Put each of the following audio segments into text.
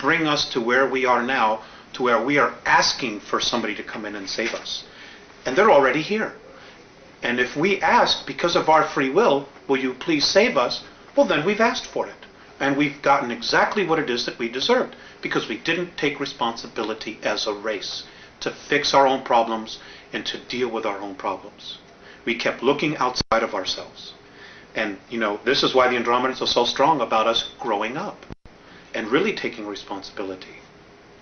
bring us to where we are now, to where we are asking for somebody to come in and save us. And they're already here. And if we ask, because of our free will, will you please save us? Well, then we've asked for it. And we've gotten exactly what it is that we deserved, because we didn't take responsibility as a race to fix our own problems and to deal with our own problems. We kept looking outside of ourselves. And, you know, this is why the Andromedans are so strong about us growing up and really taking responsibility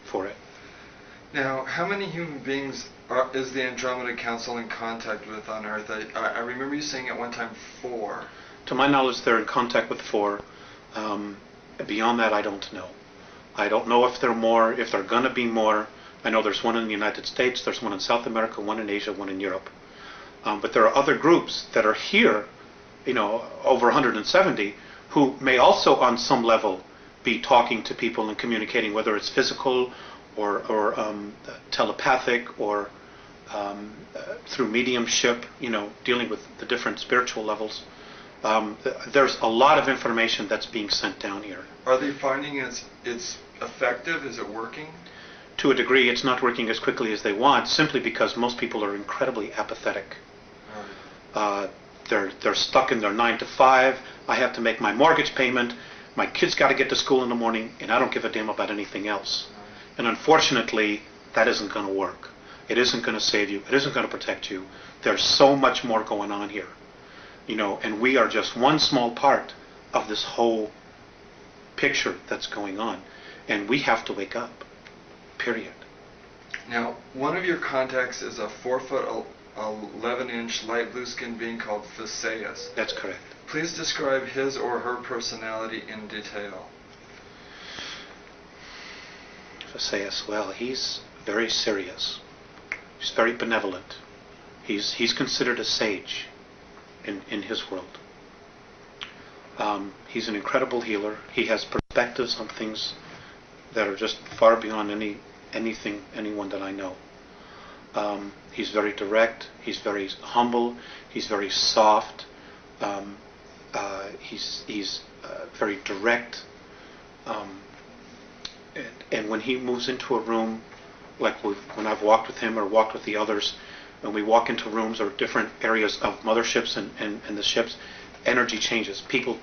for it. Now, how many human beings is the Andromeda Council in contact with on Earth? I remember you saying at one time 4. To my knowledge, they're in contact with 4. Beyond that, I don't know. I don't know if there are more, if there are going to be more. I know there's one in the United States, there's one in South America, one in Asia, one in Europe. But there are other groups that are here, you know, over 170, who may also on some level be talking to people and communicating, whether it's physical or telepathic or through mediumship, you know, dealing with the different spiritual levels. There's a lot of information that's being sent down here. Are they finding it's effective? Is it working? To a degree, it's not working as quickly as they want, simply because most people are incredibly apathetic. Right. They're stuck in their 9 to 5. I have to make my mortgage payment. My kids got to get to school in the morning, and I don't give a damn about anything else. Right. And unfortunately, that isn't going to work. It isn't going to save you. It isn't going to protect you. There's so much more going on here, you know, and we are just one small part of this whole picture that's going on, and we have to wake up. Period. Now, one of your contacts is a 4-foot 11-inch light blue skinned being called Theseus. That's correct. Please describe his or her personality in detail. Theseus, well, he's very serious. He's very benevolent. He's considered a sage in his world. He's an incredible healer. He has perspectives on things that are just far beyond anyone that I know. He's very direct. He's very humble. He's very soft. He's very direct. And when he moves into a room, like when I've walked with him or walked with the others, when we walk into rooms or different areas of motherships and the ships, energy changes. People,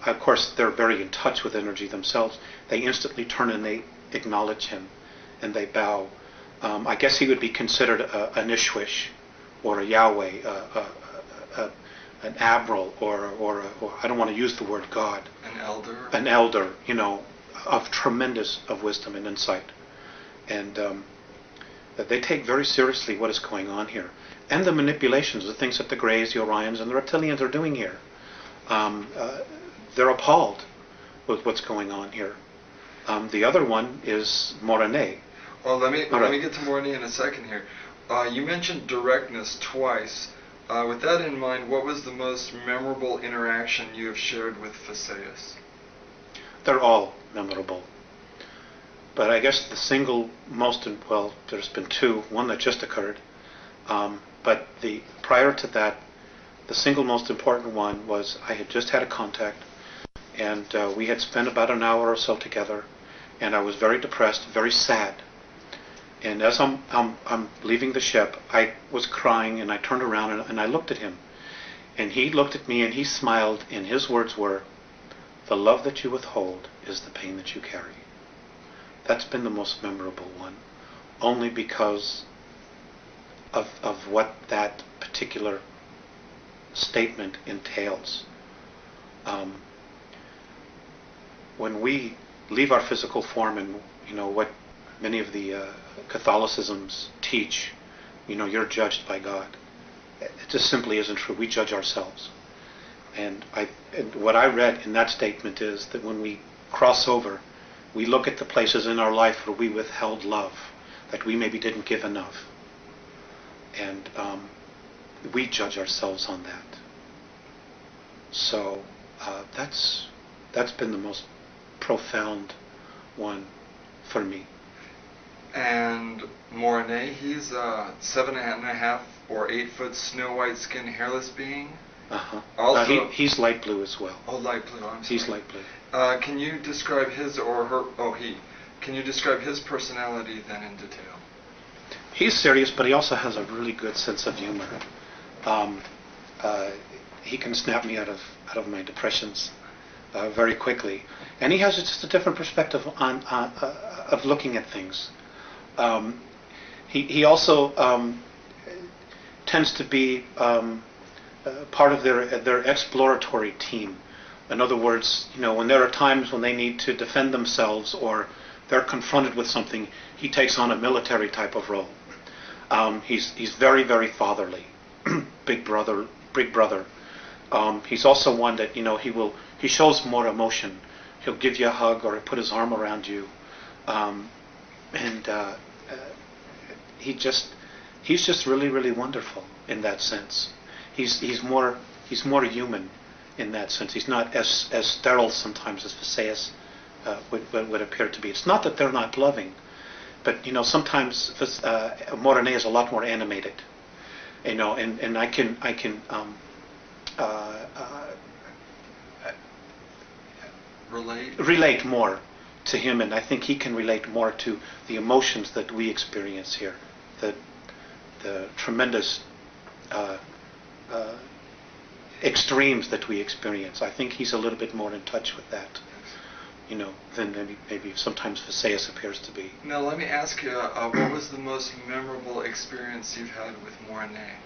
of course, they're very in touch with energy themselves. They instantly turn and they acknowledge him, and they bow. I guess he would be considered an Ishwish, or a Yahweh, an Admiral, or I don't want to use the word God. An elder. An elder, you know, of tremendous of wisdom and insight, and that they take very seriously what is going on here, and the manipulations, the things that the Greys, the Orions, and the Reptilians are doing here. They're appalled with what's going on here. The other one is Morane. Well, let me get to Morane in a second here. You mentioned directness twice. With that in mind, what was the most memorable interaction you have shared with Theseus? They're all memorable. But I guess the single most, well, there's been 2, one that just occurred. But prior to that, the single most important one was I had just had a contact, and we had spent about an hour or so together, and I was very depressed, very sad. And as I'm leaving the ship, I was crying, and I turned around and I looked at him. And he looked at me and he smiled, and his words were, "The love that you withhold is the pain that you carry." That's been the most memorable one, only because of what that particular statement entails. When we leave our physical form, and you know what many of the Catholicisms teach, you know, you're judged by God. It just simply isn't true. We judge ourselves. And what I read in that statement is that when we cross over, we look at the places in our life where we withheld love, that we maybe didn't give enough. And we judge ourselves on that. So that's been the most profound one for me. And Morane, he's a 7.5 or 8 foot snow white skinned hairless being. Uh-huh. Also, he's light blue as well. Oh, light blue. I'm sorry. He's light blue. Can you describe his or her? Oh, he. Can you describe his personality then in detail? He's serious, but he also has a really good sense of humor. Um, he can snap me out of my depressions very quickly, and he has just a different perspective on of looking at things. He also tends to be part of their exploratory team. In other words, when there are times when they need to defend themselves or they're confronted with something, he takes on a military type of role. He's very, very fatherly, big brother. He's also one that he shows more emotion. He'll give you a hug or put his arm around you, and he's just really, really wonderful in that sense. He's more human in that sense. He's not as sterile sometimes as Visayas would appear to be. It's not that they're not loving, but sometimes Morane is a lot more animated, and I can relate more to him, and I think he can relate more to the emotions that we experience here, the tremendous extremes that we experience. I think he's a little bit more in touch with that, than maybe sometimes Visayas appears to be. Now let me ask you, what was the most memorable experience you've had with Morane?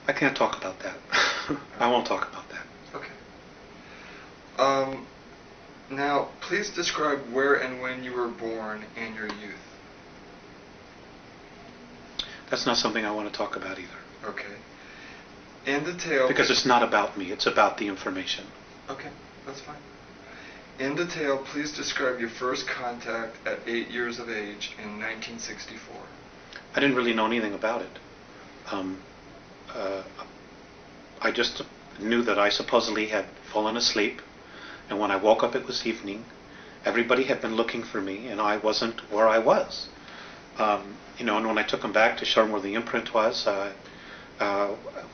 I can't talk about that. I won't talk about that. Okay. Now, please describe where and when you were born and your youth. That's not something I want to talk about either. Okay. In detail... Because it's not about me, it's about the information. Okay, that's fine. In detail, please describe your first contact at 8 years of age in 1964. I didn't really know anything about it. I just knew that I supposedly had fallen asleep, and when I woke up it was evening. Everybody had been looking for me, and I wasn't where I was. And when I took them back to show them where the imprint was,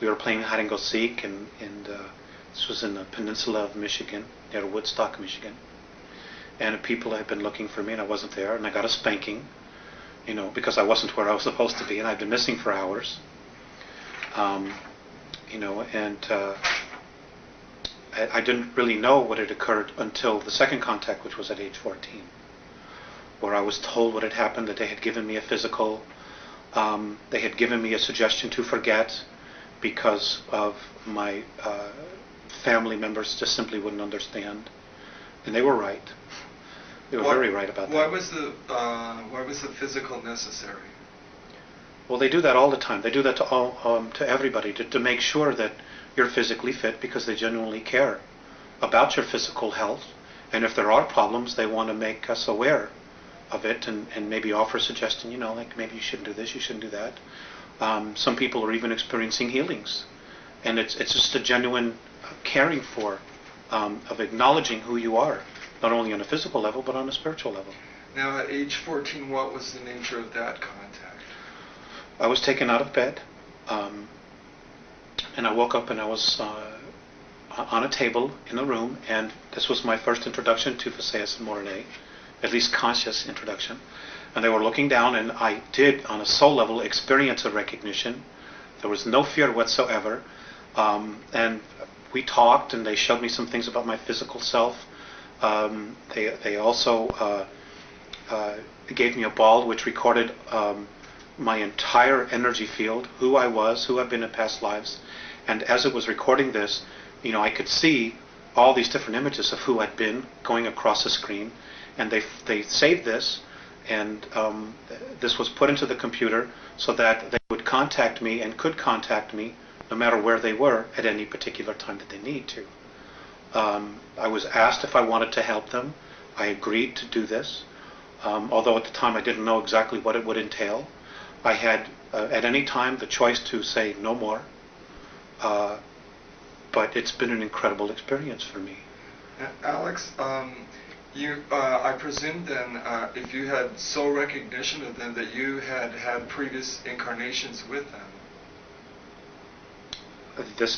we were playing hide and go seek, and this was in the peninsula of Michigan, near Woodstock, Michigan. And people had been looking for me, and I wasn't there, and I got a spanking, because I wasn't where I was supposed to be, and I'd been missing for hours. I didn't really know what had occurred until the second contact, which was at age 14, where I was told what had happened, that they had given me a physical. They had given me a suggestion to forget because of my family members just simply wouldn't understand. And they were right. They were very right about that. Why was the physical necessary? Well, they do that all the time. They do that to everybody to make sure that you're physically fit, because they genuinely care about your physical health. And if there are problems, they want to make us aware of it and maybe offer a suggestion, like maybe you shouldn't do this, you shouldn't do that. Some people are even experiencing healings. And it's just a genuine caring for, of acknowledging who you are, not only on a physical level, but on a spiritual level. Now, at age 14, what was the nature of that contact? I was taken out of bed, and I woke up and I was on a table in a room, and this was my first introduction to Visayas and Morane, at least conscious introduction. And they were looking down, and I did, on a soul level, experience a recognition. There was no fear whatsoever. And we talked, and they showed me some things about my physical self. They also gave me a ball which recorded my entire energy field, who I was, who I've been in past lives. And as it was recording this, I could see all these different images of who I'd been going across the screen. And they saved this, and this was put into the computer so that they would contact me and could contact me no matter where they were at any particular time that they need to. I was asked if I wanted to help them. I agreed to do this, although at the time I didn't know exactly what it would entail. I had at any time the choice to say no more, but it's been an incredible experience for me. Alex, I presume then, if you had soul recognition of them, that you had had previous incarnations with them. this